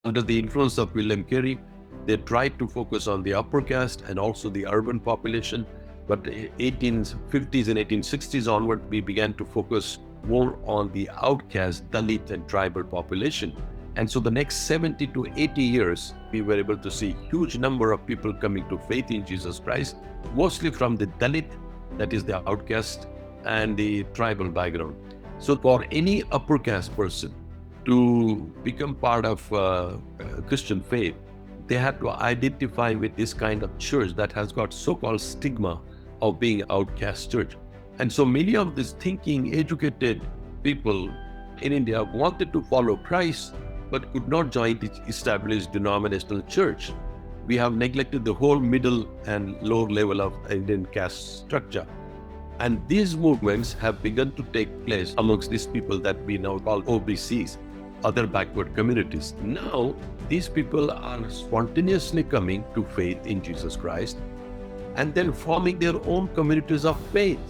Under the influence of William Carey, they tried to focus on the upper caste and also the urban population. But 1850s and 1860s onward, we began to focus more on the outcast, Dalit and tribal population. And so the next 70 to 80 years, we were able to see huge number of people coming to faith in Jesus Christ, mostly from the Dalit, that is the outcast, and the tribal background. So for any upper caste person to become part of Christian faith, they had to identify with this kind of church that has got so-called stigma of being outcast church. And so many of these thinking, educated people in India wanted to follow Christ, but could not join the established denominational church. We have neglected the whole middle and lower level of Indian caste structure. And these movements have begun to take place amongst these people that we now call OBCs, other backward communities. Now, these people are spontaneously coming to faith in Jesus Christ and then forming their own communities of faith.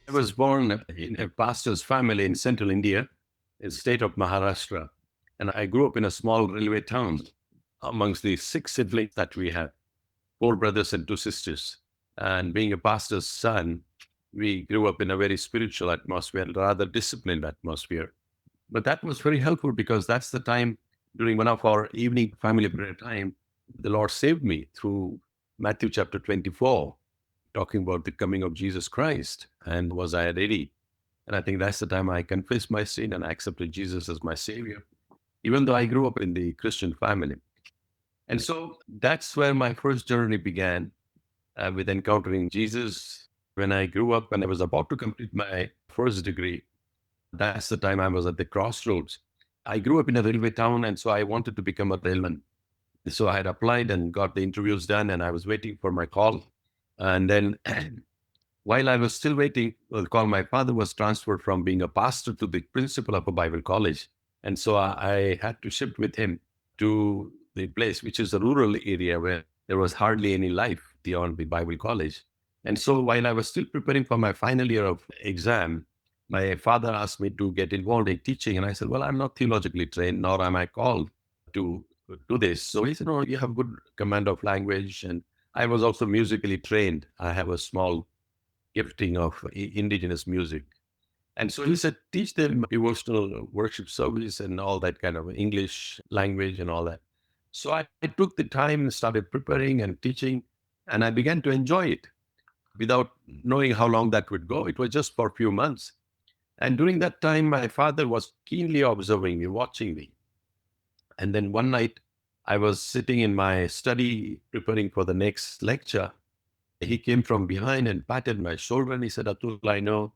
I was born in a pastor's family in central India, in the state of Maharashtra. And I grew up in a small railway town amongst the 6 siblings that we had, 4 brothers and 2 sisters. And being a pastor's son, we grew up in a very spiritual atmosphere, rather disciplined atmosphere. But that was very helpful because that's the time during one of our evening family prayer time, the Lord saved me through Matthew chapter 24, talking about the coming of Jesus Christ. And was I ready? And I think that's the time I confessed my sin and I accepted Jesus as my Savior, even though I grew up in the Christian family. And so that's where my first journey began with encountering Jesus. When I grew up and I was about to complete my first degree, that's the time I was at the crossroads. I grew up in a railway town, and so I wanted to become a railman. So I had applied and got the interviews done, and I was waiting for my call. And then while I was still waiting for the call, my father was transferred from being a pastor to the principal of a Bible college. And so I had to shift with him to the place, which is a rural area where there was hardly any life beyond the Bible college. And so while I was still preparing for my final year of exam, my father asked me to get involved in teaching. And I said, well, I'm not theologically trained, nor am I called to do this. So he said, no, you have good command of language. And I was also musically trained. I have a small gifting of indigenous music. And so he said, teach them devotional worship service and all that kind of English language and all that. So I took the time and started preparing and teaching, and I began to enjoy it without knowing how long that would go. It was just for a few months. And during that time, my father was keenly observing me, watching me. And then one night, I was sitting in my study preparing for the next lecture. He came from behind and patted my shoulder and he said, Atul, I know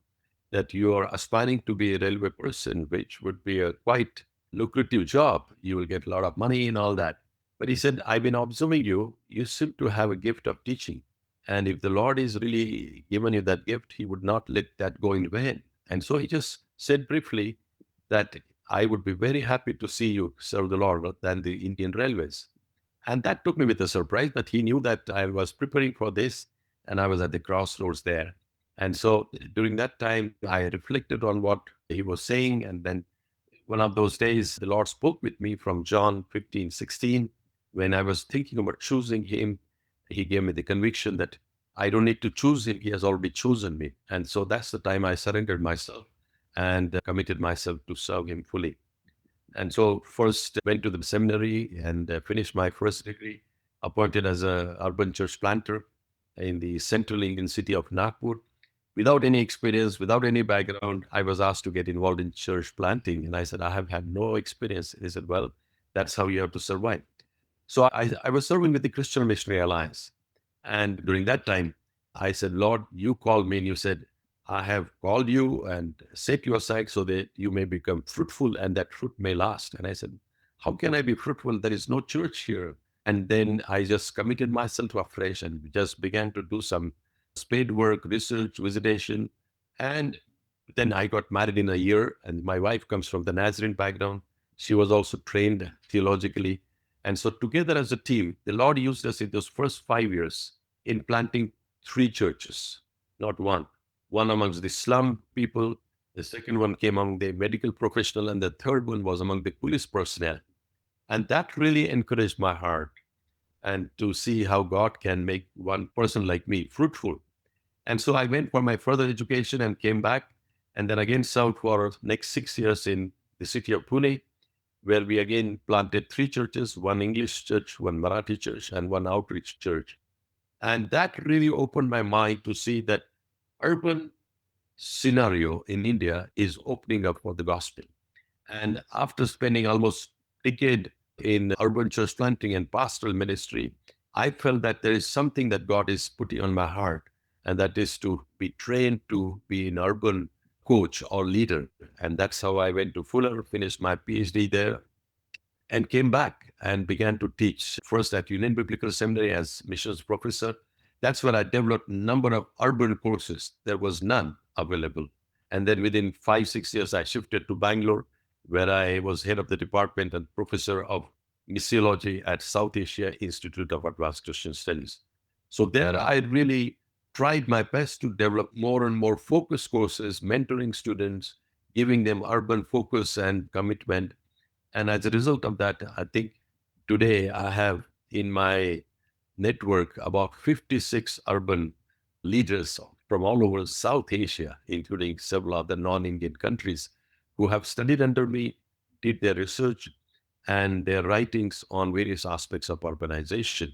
that you are aspiring to be a railway person, which would be a quite lucrative job. You will get a lot of money and all that. But he said, I've been observing you. You seem to have a gift of teaching. And if the Lord is really given you that gift, he would not let that go in vain. And so he just said briefly that I would be very happy to see you serve the Lord than the Indian Railways. And that took me with a surprise, but he knew that I was preparing for this and I was at the crossroads there. And so during that time, I reflected on what he was saying. And then one of those days, the Lord spoke with me from John 15:16. When I was thinking about choosing him, he gave me the conviction that I don't need to choose him. He has already chosen me. And so that's the time I surrendered myself and committed myself to serve him fully. And so first went to the seminary and finished my first degree, appointed as a urban church planter in the central Indian city of Nagpur. Without any experience, without any background, I was asked to get involved in church planting. And I said, I have had no experience. He said, well, that's how you have to survive. So I was serving with the Christian Missionary Alliance. And during that time, I said, Lord, you called me and you said, I have called you and set you aside so that you may become fruitful and that fruit may last. And I said, how can I be fruitful? There is no church here. And then I just committed myself to afresh and just began to do some spade work, research, visitation. And then I got married in a year, and my wife comes from the Nazarene background. She was also trained theologically. And so together as a team, the Lord used us in those first 5 years in planting three churches, not one. One amongst the slum people, the second one came among the medical professional, and the third one was among the police personnel. And that really encouraged my heart and to see how God can make one person like me fruitful. And so I went for my further education and came back, and then again served for next 6 years in the city of Pune, where we again planted three churches, one English church, one Marathi church, and one outreach church. And that really opened my mind to see that urban scenario in India is opening up for the gospel. And after spending almost a decade in urban church planting and pastoral ministry, I felt that there is something that God is putting on my heart, and that is to be trained to be an urban coach or leader. And that's how I went to Fuller, finished my PhD there, and came back and began to teach first at Union Biblical Seminary as missions professor. That's where I developed a number of urban courses. There was none available. And then within 5, 6 years, I shifted to Bangalore, where I was head of the department and professor of missiology at South Asia Institute of Advanced Christian Studies. So there I really tried my best to develop more and more focused courses, mentoring students, giving them urban focus and commitment. And as a result of that, I think today I have in my network about 56 urban leaders from all over South Asia, including several other non-Indian countries, who have studied under me, did their research and their writings on various aspects of urbanization.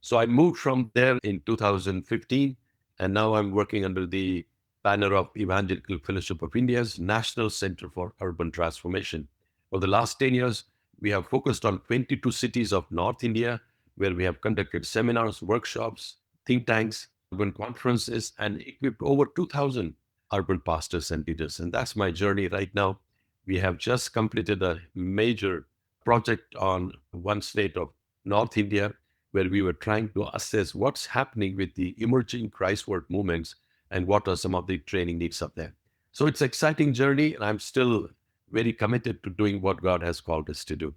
So I moved from there in 2015, and now I'm working under the banner of Evangelical Fellowship of India's National Center for Urban Transformation. For the last 10 years, we have focused on 22 cities of North India, where we have conducted seminars, workshops, think tanks, urban conferences, and equipped over 2,000 urban pastors and leaders. And that's my journey right now. We have just completed a major project on one state of North India, where we were trying to assess what's happening with the emerging Christ work movements and what are some of the training needs of them. So it's an exciting journey, and I'm still very committed to doing what God has called us to do.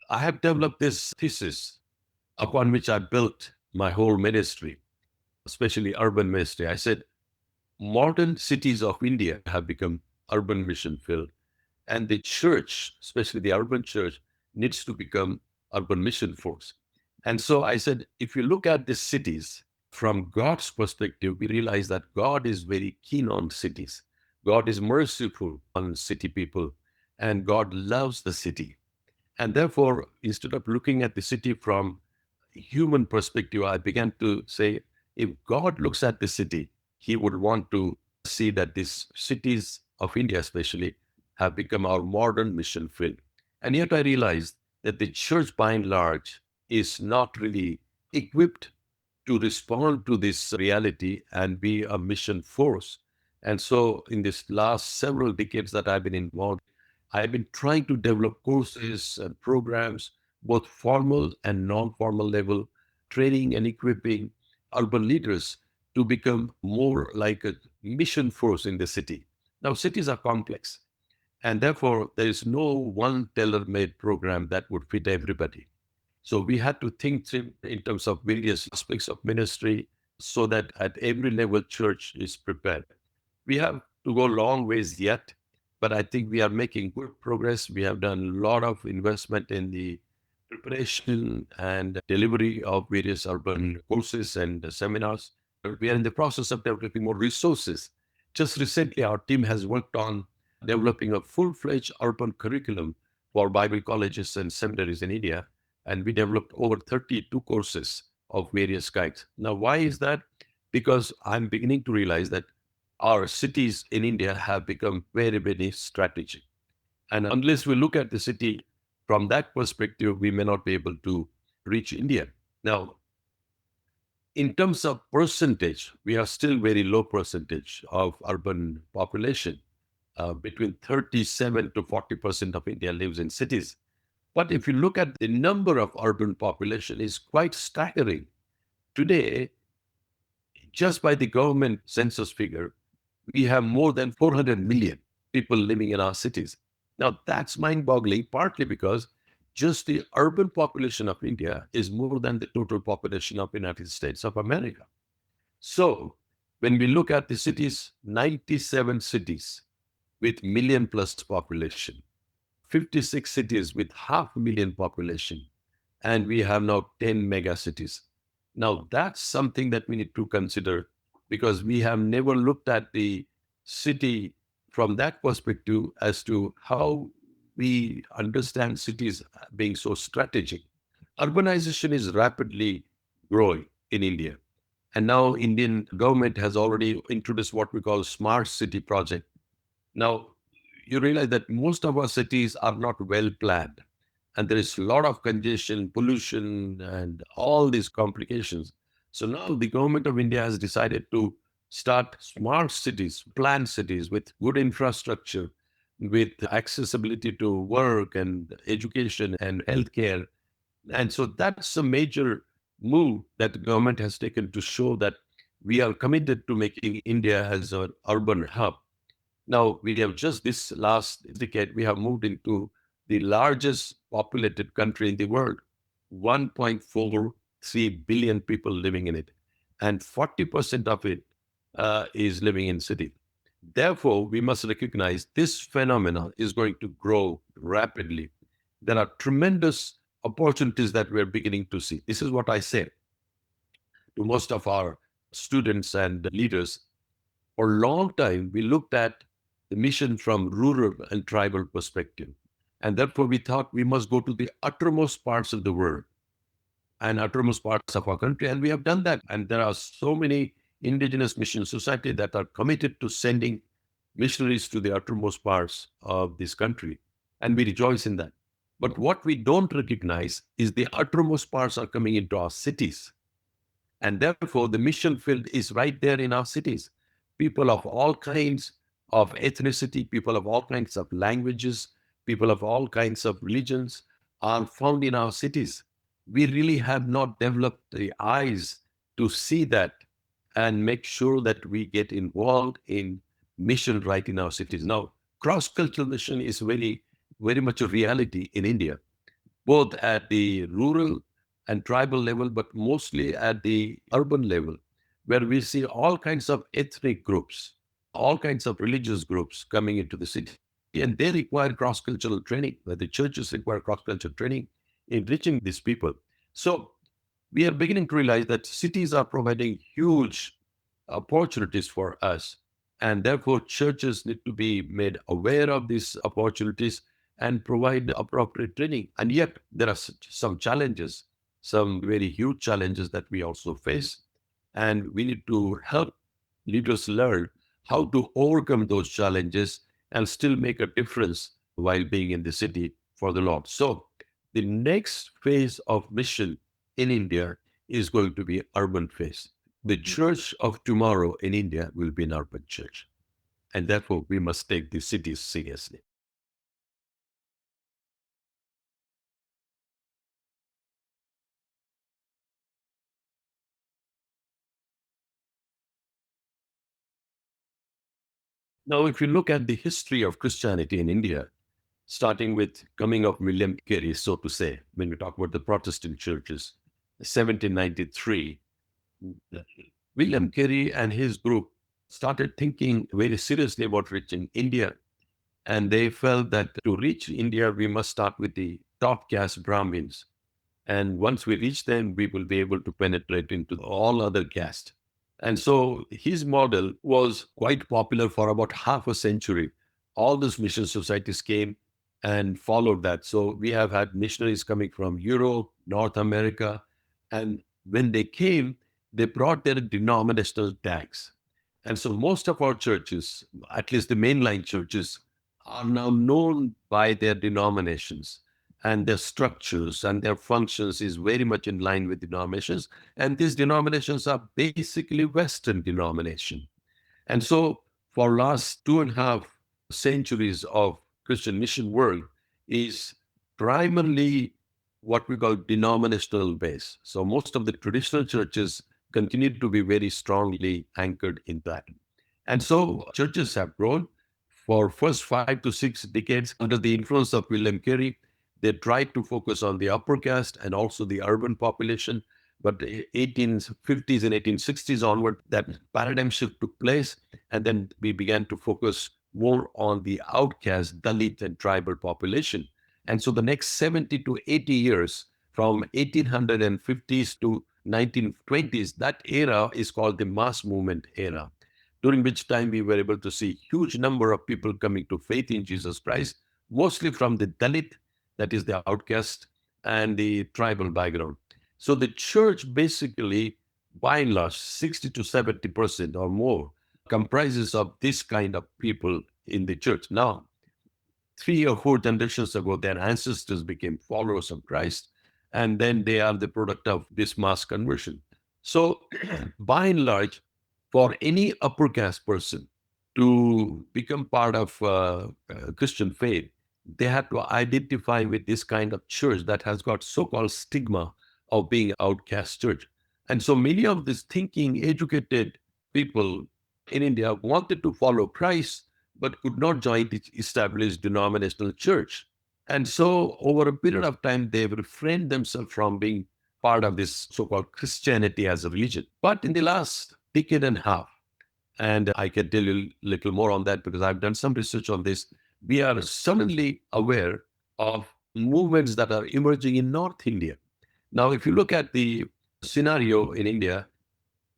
I have developed this thesis upon which I built my whole ministry, especially urban ministry. I said, modern cities of India have become urban mission filled, and the church, especially the urban church, needs to become urban mission force. And so I said, if you look at the cities from God's perspective, we realize that God is very keen on cities. God is merciful on city people, and God loves the city. And therefore, instead of looking at the city from human perspective, I began to say, if God looks at the city, he would want to see that these cities of India, especially, have become our modern mission field. And yet I realized that the church, by and large, is not really equipped to respond to this reality and be a mission force. And so, in this last several decades that I've been involved, I've been trying to develop courses and programs, both formal and non-formal level, training and equipping urban leaders to become more like a mission force in the city. Now, cities are complex, and therefore there is no one tailor-made program that would fit everybody. So we had to think through in terms of various aspects of ministry so that at every level church is prepared. We have to go long ways yet, but I think we are making good progress. We have done a lot of investment in the preparation and delivery of various urban courses and seminars. We are in the process of developing more resources. Just recently, our team has worked on developing a full-fledged urban curriculum for Bible colleges and seminaries in India, and we developed over 32 courses of various kinds. Now, why is that? Because I'm beginning to realize that our cities in India have become very, very strategic. And unless we look at the city from that perspective, we may not be able to reach India. Now, in terms of percentage, we are still very low percentage of urban population. Between 37 to 40% of India lives in cities. But if you look at the number of urban population, is quite staggering. Today, just by the government census figure, we have more than 400 million people living in our cities. Now, that's mind boggling, partly because just the urban population of India is more than the total population of the United States of America. So, when we look at the cities, 97 cities with million plus population, 56 cities with half a million population, and we have now 10 mega cities. Now, that's something that we need to consider because we have never looked at the city from that perspective as to how we understand cities being so strategic. Urbanization is rapidly growing in India. And now Indian government has already introduced what we call smart city project. Now, you realize that most of our cities are not well planned, and there is a lot of congestion, pollution, and all these complications. So now the government of India has decided to start smart cities, planned cities with good infrastructure, with accessibility to work and education and healthcare. And so that's a major move that the government has taken to show that we are committed to making India as an urban hub. Now, we have just this last decade, we have moved into the largest populated country in the world, 1.43 billion people living in it, and 40% of it is living in city. Therefore, we must recognize this phenomenon is going to grow rapidly. There are tremendous opportunities that we're beginning to see. This is what I say to most of our students and leaders. For a long time, we looked at the mission from rural and tribal perspective. And therefore, we thought we must go to the uttermost parts of the world and uttermost parts of our country. And we have done that. And there are so many indigenous mission society that are committed to sending missionaries to the uttermost parts of this country. And we rejoice in that. But what we don't recognize is the uttermost parts are coming into our cities. And therefore, the mission field is right there in our cities. People of all kinds of ethnicity, people of all kinds of languages, people of all kinds of religions are found in our cities. We really have not developed the eyes to see that and make sure that we get involved in mission right in our cities. Now, cross-cultural mission is very much a reality in India, both at the rural and tribal level, but mostly at the urban level, where we see all kinds of ethnic groups, all kinds of religious groups coming into the city. And they require cross cultural training, where the churches require cross cultural training in reaching these people. So we are beginning to realize that cities are providing huge opportunities for us. And therefore, churches need to be made aware of these opportunities and provide appropriate training. And yet, there are some challenges, some very huge challenges that we also face. And we need to help leaders learn how to overcome those challenges and still make a difference while being in the city for the Lord. So, the next phase of mission in India is going to be urban phase. The church of tomorrow in India will be an urban church. And therefore, we must take the cities seriously. Now, if you look at the history of Christianity in India, starting with coming of William Carey, so to say, when we talk about the Protestant churches, 1793, William Carey and his group started thinking very seriously about reaching India. And they felt that to reach India, we must start with the top caste Brahmins. And once we reach them, we will be able to penetrate into all other castes. And so his model was quite popular for about half a century. All these mission societies came and followed that. So we have had missionaries coming from Europe, North America, and when they came, they brought their denominational tags. And so most of our churches, at least the mainline churches, are now known by their denominations, and their structures and their functions is very much in line with denominations. And these denominations are basically Western denomination. And so for last 2.5 centuries of Christian mission work is primarily what we call denominational base. So most of the traditional churches continue to be very strongly anchored in that. And so churches have grown for first 5 to 6 decades under the influence of William Carey. They tried to focus on the upper caste and also the urban population. But the 1850s and 1860s onward, that paradigm shift took place. And then we began to focus more on the outcast, Dalit and tribal population. And so the next 70 to 80 years, from 1850s to 1920s, that era is called the mass movement era, during which time we were able to see huge number of people coming to faith in Jesus Christ, mostly from the Dalit, that is the outcast, and the tribal background. So the church basically, by and large, 60 to 70% or more, comprises of this kind of people in the church. Now, 3 or 4 generations ago, their ancestors became followers of Christ, and then they are the product of this mass conversion. So, by and large, for any upper caste person to become part of Christian faith, they had to identify with this kind of church that has got so-called stigma of being outcast church. And so many of these thinking, educated people in India wanted to follow Christ, but could not join the established denominational church. And so, over a period of time, they've refrained themselves from being part of this so called Christianity as a religion. But in the last decade and a half, and I can tell you a little more on that because I've done some research on this, we are suddenly aware of movements that are emerging in North India. Now, if you look at the scenario in India,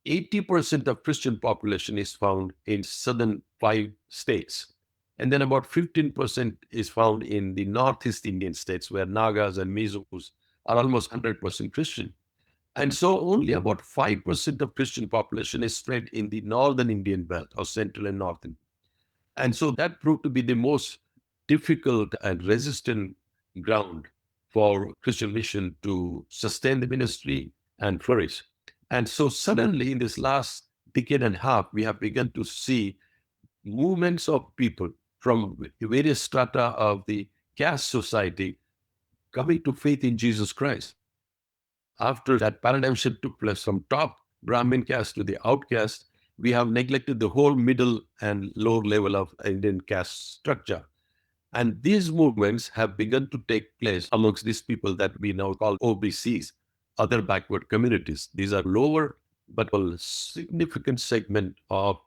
80% of Christian population is found in southern 5 states. And then about 15% is found in the Northeast Indian states where Nagas and Mizos are almost 100% Christian. And so only about 5% of Christian population is spread in the northern Indian belt or central and northern. And so that proved to be the most difficult and resistant ground for Christian mission to sustain the ministry and flourish. And so suddenly in this last decade and a half, we have begun to see movements of people from various strata of the caste society coming to faith in Jesus Christ. After that paradigm shift took place from top Brahmin caste to the outcast, we have neglected the whole middle and lower level of Indian caste structure. And these movements have begun to take place amongst these people that we now call OBCs, other backward communities. These are lower but a significant segment of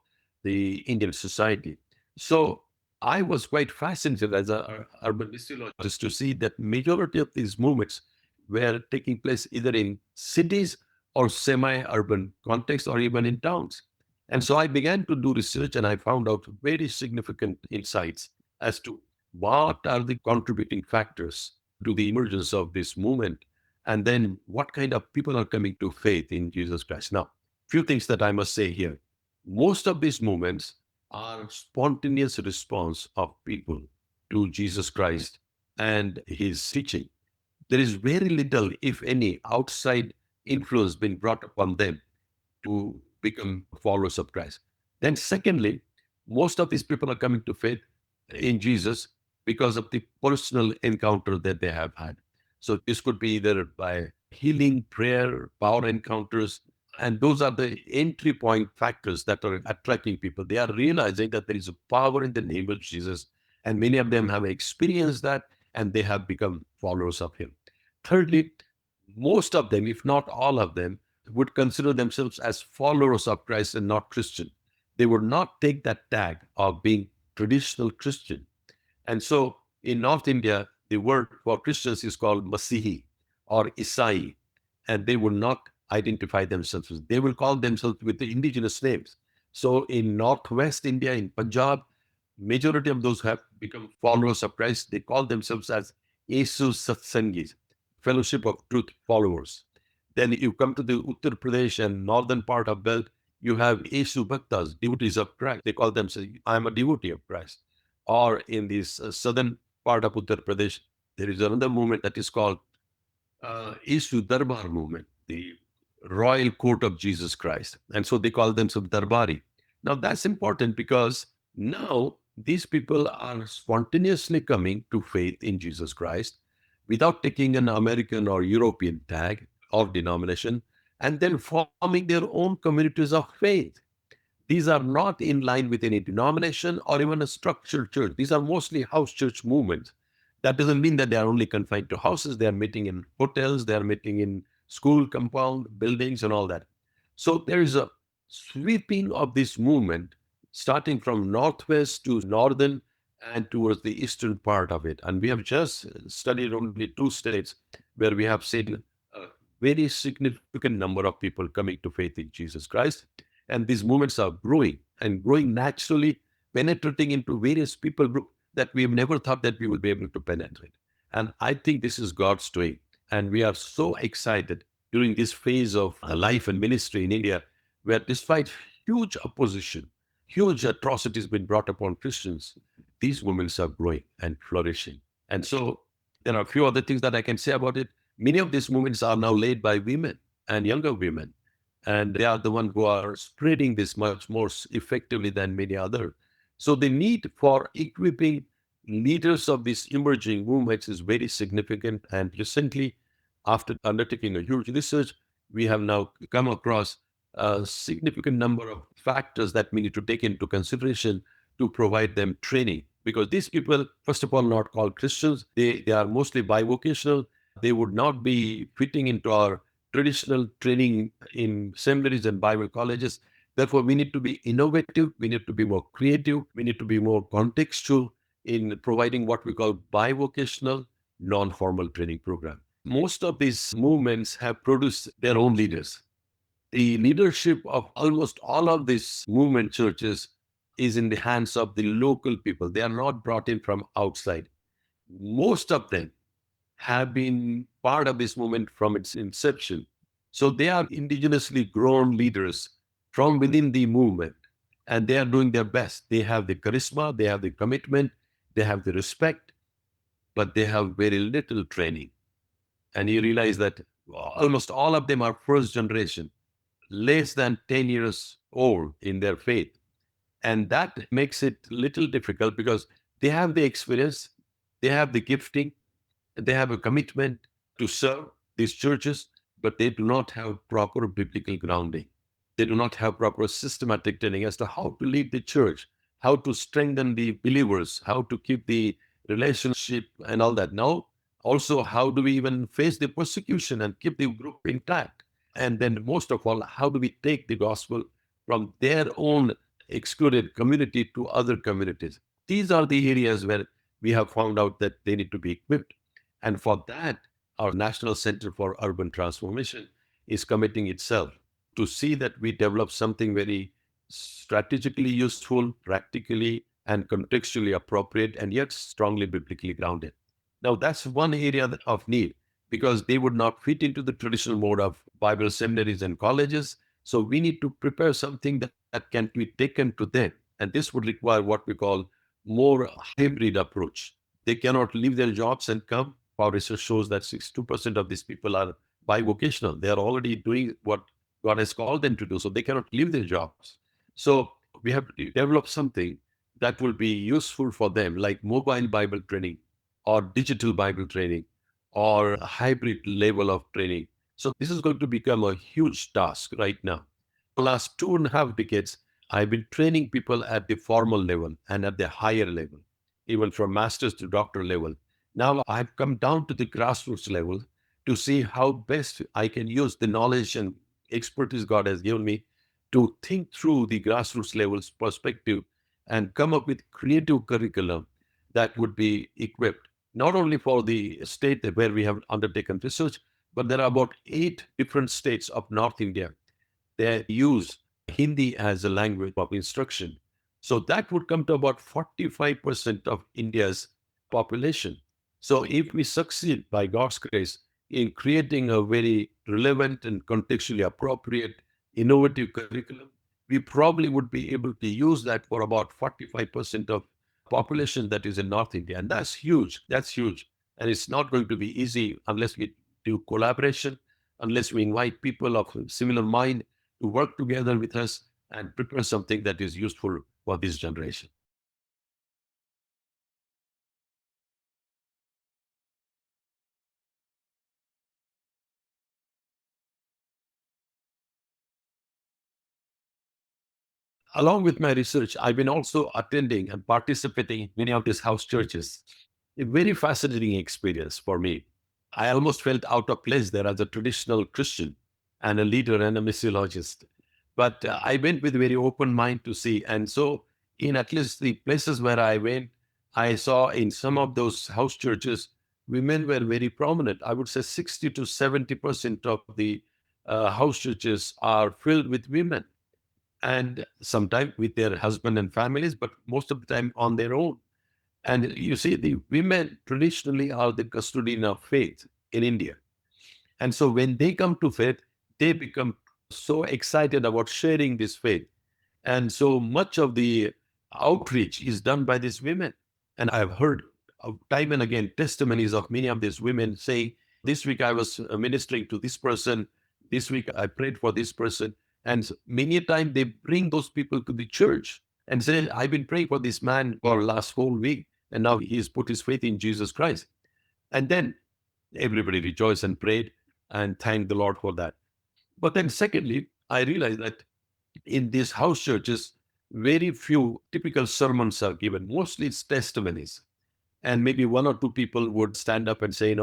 the Indian society. So I was quite fascinated as an urban missiologist to see that majority of these movements were taking place either in cities or semi-urban contexts or even in towns. And so I began to do research and I found out very significant insights as to what are the contributing factors to the emergence of this movement, and then what kind of people are coming to faith in Jesus Christ. Now, few things that I must say here. Most of these movements are spontaneous response of people to Jesus Christ and his teaching. There is very little, if any, outside influence being brought upon them to become followers of Christ. Then secondly, most of these people are coming to faith in Jesus because of the personal encounter that they have had. So this could be either by healing, prayer, power encounters, and those are the entry point factors that are attracting people. They are realizing that there is a power in the name of Jesus, and many of them have experienced that, and they have become followers of him. Thirdly, most of them, if not all of them, would consider themselves as followers of Christ and not Christian. They would not take that tag of being traditional Christian. And so in North India, the word for Christians is called Masihi or Isai, and they will not identify themselves. They will call themselves with the indigenous names. So in Northwest India, in Punjab, majority of those who have become followers of Christ, they call themselves as Yesu Satsangis, Fellowship of Truth followers. Then you come to the Uttar Pradesh and northern part of belt, you have Yesu Bhaktas, devotees of Christ. They call themselves, I am a devotee of Christ. Or in this southern part of Uttar Pradesh, there is another movement that is called Yesu Darbar movement, the royal court of Jesus Christ. And so they call themselves Darbari. Now that's important because now these people are spontaneously coming to faith in Jesus Christ without taking an American or European tag or denomination, and then forming their own communities of faith. These are not in line with any denomination or even a structured church. These are mostly house church movements. That doesn't mean that they are only confined to houses. They are meeting in hotels, they are meeting in school compound buildings and all that. So there is a sweeping of this movement starting from northwest to northern and towards the eastern part of it. And we have just studied only two states where we have seen a very significant number of people coming to faith in Jesus Christ. And these movements are growing and growing naturally, penetrating into various people groups that we have never thought that we would be able to penetrate. And I think this is God's doing. And we are so excited during this phase of life and ministry in India, where despite huge opposition, huge atrocities being brought upon Christians, these movements are growing and flourishing. And so there are a few other things that I can say about it. Many of these movements are now led by women and younger women. And they are the ones who are spreading this much more effectively than many others. So the need for equipping leaders of these emerging movements is very significant. And recently, after undertaking a huge research, we have now come across a significant number of factors that we need to take into consideration to provide them training. Because these people, first of all, not called Christians, they are mostly bivocational. They would not be fitting into our traditional training in seminaries and Bible colleges. Therefore, we need to be innovative, we need to be more creative, we need to be more contextual in providing what we call bivocational, non-formal training program. Most of these movements have produced their own leaders. The leadership of almost all of these movement churches is in the hands of the local people. They are not brought in from outside. Most of them have been part of this movement from its inception. So they are indigenously grown leaders from within the movement, and they are doing their best. They have the charisma, they have the commitment, they have the respect, but they have very little training. And you realize that almost all of them are first generation, less than 10 years old in their faith. And that makes it little difficult because they have the experience, they have the gifting, they have a commitment to serve these churches, but they do not have proper biblical grounding. They do not have proper systematic training as to how to lead the church, how to strengthen the believers, how to keep the relationship and all that. Now, also, how do we even face the persecution and keep the group intact? And then, most of all, how do we take the gospel from their own excluded community to other communities? These are the areas where we have found out that they need to be equipped. And for that, our National Center for Urban Transformation is committing itself to see that we develop something very strategically useful, practically and contextually appropriate, and yet strongly biblically grounded. Now, that's one area of need because they would not fit into the traditional mode of Bible seminaries and colleges. So we need to prepare something that can be taken to them. And this would require what we call more hybrid approach. They cannot leave their jobs and come. Our research shows that 62% of these people are bivocational. They are already doing what God has called them to do, so they cannot leave their jobs. So we have to develop something that will be useful for them, like mobile Bible training or digital Bible training or a hybrid level of training. So this is going to become a huge task right now. The last 2.5 decades, I've been training people at the formal level and at the higher level, even from master's to doctor level. Now I've come down to the grassroots level to see how best I can use the knowledge and expertise God has given me to think through the grassroots levels perspective and come up with creative curriculum that would be equipped not only for the state where we have undertaken research, but there are about 8 different states of North India. They use Hindi as a language of instruction. So that would come to about 45% of India's population. So if we succeed by God's grace in creating a very relevant and contextually appropriate, innovative curriculum, we probably would be able to use that for about 45% of population that is in North India. And that's huge. That's huge. And it's not going to be easy unless we do collaboration, unless we invite people of similar mind to work together with us and prepare something that is useful for this generation. Along with my research, I've been also attending and participating in many of these house churches. A very fascinating experience for me. I almost felt out of place there as a traditional Christian and a leader and a missiologist. But I went with a very open mind to see. And so, in at least the places where I went, I saw in some of those house churches, women were very prominent. I would say 60 to 70% of the house churches are filled with women, and sometimes with their husband and families, but most of the time on their own. And you see, the women traditionally are the custodian of faith in India. And so when they come to faith, they become so excited about sharing this faith. And so much of the outreach is done by these women. And I've heard time and again testimonies of many of these women saying, this week I was ministering to this person, this week I prayed for this person. And many a time they bring those people to the church and say, I've been praying for this man for last whole week, and now he's put his faith in Jesus Christ. And then everybody rejoiced and prayed and thanked the Lord for that. But then secondly, I realized that in these house churches, very few typical sermons are given. Mostly it's testimonies. And maybe one or two people would stand up and say,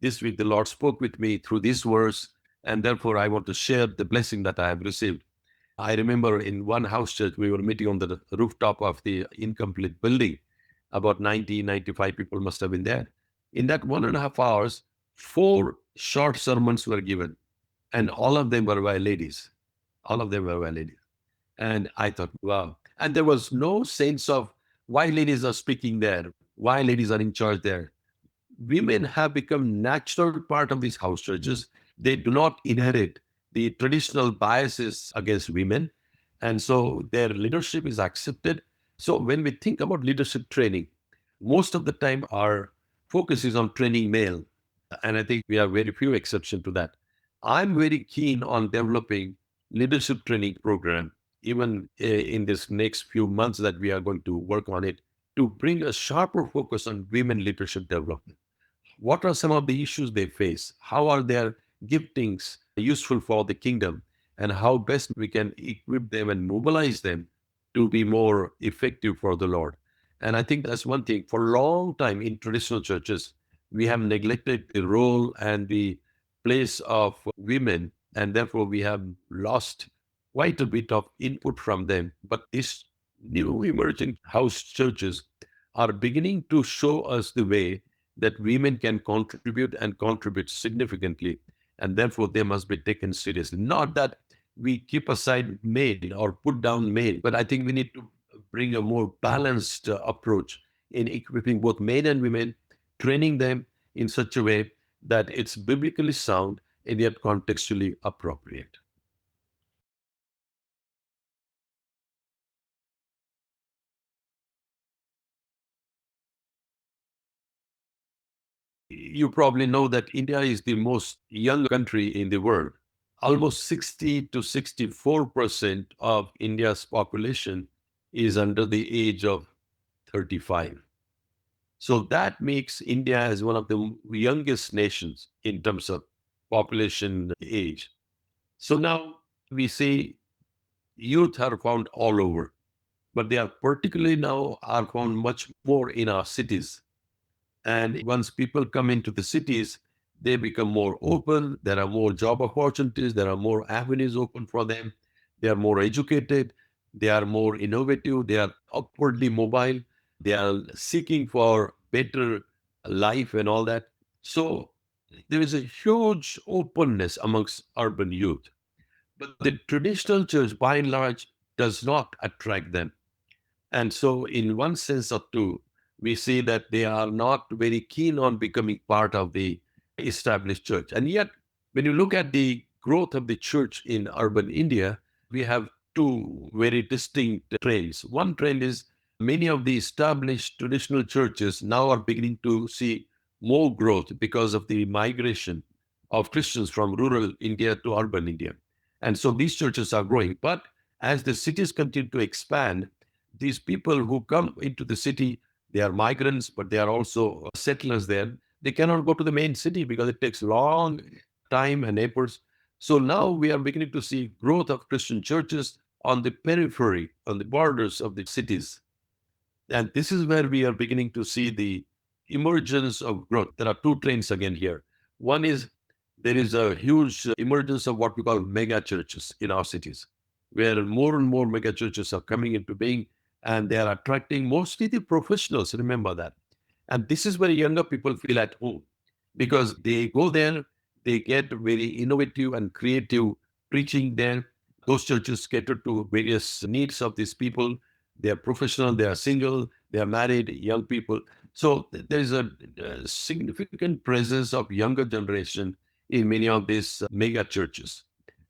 this week the Lord spoke with me through this verse, and therefore I want to share the blessing that I have received. I remember in one house church, we were meeting on the rooftop of the incomplete building. About 90, 95 people must have been there. In that 1.5 hours, 4 short sermons were given, and all of them were by ladies. All of them were by ladies. And I thought, wow. And there was no sense of why ladies are speaking there, why ladies are in charge there. Women have become natural part of these house churches. They do not inherit the traditional biases against women. And so their leadership is accepted. So when we think about leadership training, most of the time our focus is on training male. And I think we have very few exceptions to that. I'm very keen on developing leadership training program, even in this next few months that we are going to work on it, to bring a sharper focus on women leadership development. What are some of the issues they face? How are their giftings useful for the kingdom? And how best we can equip them and mobilize them to be more effective for the Lord? And I think that's one thing. For a long time in traditional churches, we have neglected the role and the place of women, and therefore we have lost quite a bit of input from them. But these new emerging house churches are beginning to show us the way that women can contribute and contribute significantly, and therefore they must be taken seriously. Not that we keep aside male or put down male, but I think we need to bring a more balanced approach in equipping both men and women, training them in such a way that it's biblically sound and yet contextually appropriate. You probably know that India is the most young country in the world. Almost 60 to 64% of India's population is under the age of 35. So that makes India as one of the youngest nations in terms of population age. So now we see youth are found all over, but they are particularly now are found much more in our cities. And once people come into the cities, they become more open. There are more job opportunities. There are more avenues open for them. They are more educated. They are more innovative. They are upwardly mobile. They are seeking for better life and all that. So there is a huge openness amongst urban youth. But the traditional church, by and large, does not attract them. And so, in one sense or two, we see that they are not very keen on becoming part of the established church. And yet, when you look at the growth of the church in urban India, we have two very distinct trends. One trend is many of the established traditional churches now are beginning to see more growth because of the migration of Christians from rural India to urban India. And so these churches are growing. But as the cities continue to expand, these people who come into the city, they are migrants, but they are also settlers there. They cannot go to the main city because it takes long time and efforts. So now we are beginning to see growth of Christian churches on the periphery, on the borders of the cities. And this is where we are beginning to see the emergence of growth. There are two trends again here. One is there is a huge emergence of what we call mega churches in our cities, where more and more mega churches are coming into being, and they are attracting mostly the professionals. Remember that. And this is where younger people feel at home because they go there, they get very innovative and creative preaching there. Those churches cater to various needs of these people. They are professional, they are single, they are married, young people. So there is a significant presence of younger generation in many of these mega churches.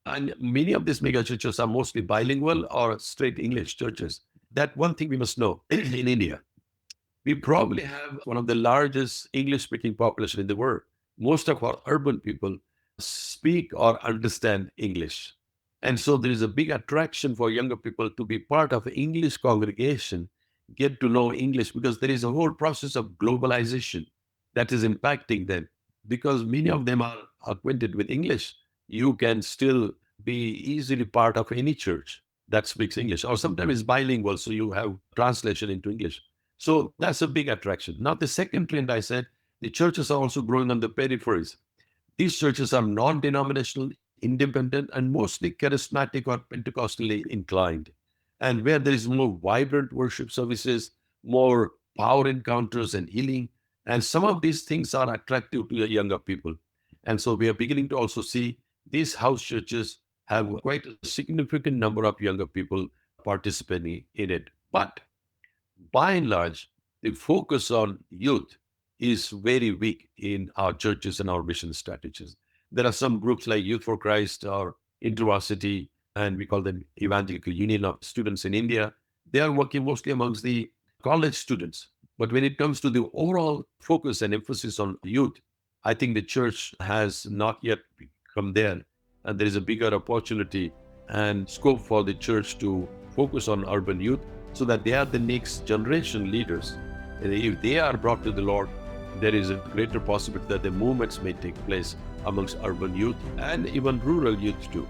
And many of these mega churches are mostly bilingual or straight English churches. That one thing we must know in India, we probably have one of the largest English speaking population in the world. Most of our urban people speak or understand English. And so there is a big attraction for younger people to be part of an English congregation, get to know English, because there is a whole process of globalization that is impacting them. Because many of them are acquainted with English, you can still be easily part of any church that speaks English, or sometimes it's bilingual, so you have translation into English. So that's a big attraction. Now, the second trend I said, the churches are also growing on the peripheries. These churches are non-denominational, independent, and mostly charismatic or Pentecostally inclined. And where there is more vibrant worship services, more power encounters and healing. And some of these things are attractive to the younger people. And so we are beginning to also see these house churches have quite a significant number of younger people participating in it. But by and large, the focus on youth is very weak in our churches and our mission strategies. There are some groups like Youth for Christ or InterVarsity, and we call them Evangelical Union of Students in India. They are working mostly amongst the college students. But when it comes to the overall focus and emphasis on youth, I think the church has not yet come there. And there is a bigger opportunity and scope for the church to focus on urban youth so that they are the next generation leaders. And if they are brought to the Lord, there is a greater possibility that the movements may take place amongst urban youth and even rural youth too.